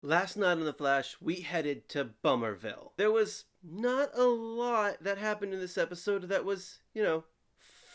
Last night on The Flash, we headed to Bummer-ville. There was not a lot that happened in this episode that was,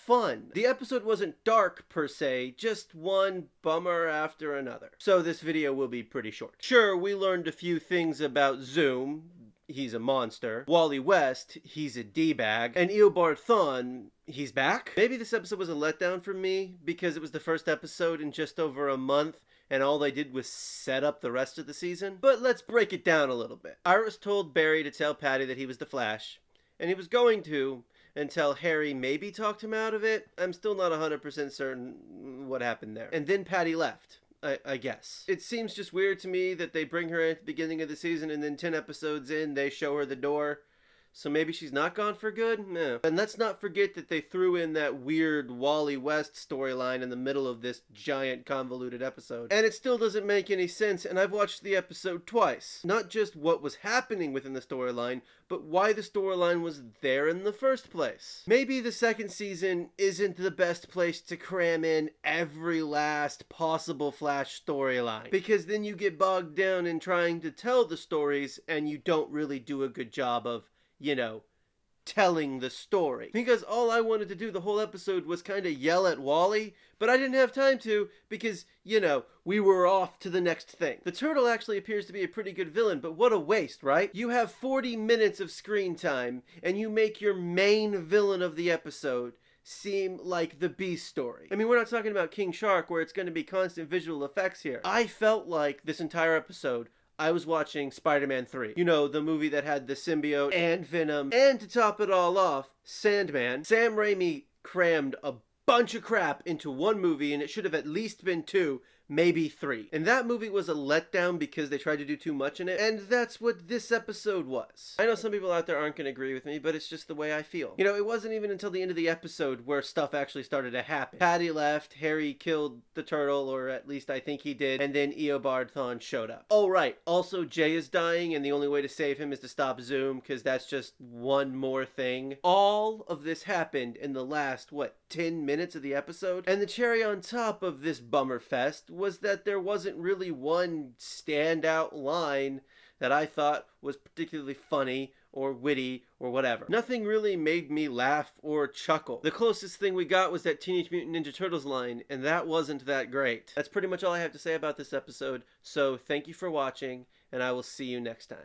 fun. The episode wasn't dark per se, just one bummer after another. So this video will be pretty short. Sure, we learned a few things about Zoom. He's a monster. Wally West, he's a D-bag. And Eobard Thawne, he's back? Maybe this episode was a letdown for me because it was the first episode in just over a month and all they did was set up the rest of the season. But let's break it down a little bit. Iris told Barry to tell Patty that he was the Flash, and he was going to until Harry maybe talked him out of it. I'm still not 100% certain what happened there. And then Patty left. I guess. It seems just weird to me that they bring her in at the beginning of the season and then 10 episodes in, they show her the door. So maybe she's not gone for good? No. And let's not forget that they threw in that weird Wally West storyline in the middle of this giant convoluted episode. And it still doesn't make any sense, and I've watched the episode twice. Not just what was happening within the storyline, but why the storyline was there in the first place. Maybe the second season isn't the best place to cram in every last possible Flash storyline, because then you get bogged down in trying to tell the stories and you don't really do a good job of telling the story. Because all I wanted to do the whole episode was kind of yell at Wally, but I didn't have time to because, we were off to the next thing. The Turtle actually appears to be a pretty good villain, but what a waste, right? You have 40 minutes of screen time, and you make your main villain of the episode seem like the Beast story. I mean, we're not talking about King Shark where it's going to be constant visual effects here. I felt like this entire episode I was watching Spiderman 3. The movie that had the symbiote and Venom, and to top it all off, Sandman. Sam Raimi crammed a bunch of crap into one movie, and it should have at least been two, maybe three. And that movie was a letdown because they tried to do too much in it, and that's what this episode was. I know some people out there aren't going to agree with me, but it's just the way I feel. It wasn't even until the end of the episode where stuff actually started to happen. Patty left, Harry killed the turtle, or at least I think he did, and then Eobard Thawne showed up. Oh right, also Jay is dying, and the only way to save him is to stop Zoom, because that's just one more thing. All of this happened in the last, 10 minutes of the episode? And the cherry on top of this bummer fest was that there wasn't really one standout line that I thought was particularly funny or witty or whatever. Nothing really made me laugh or chuckle. The closest thing we got was that Teenage Mutant Ninja Turtles line, and that wasn't that great. That's pretty much all I have to say about this episode, so thank you for watching, and I will see you next time.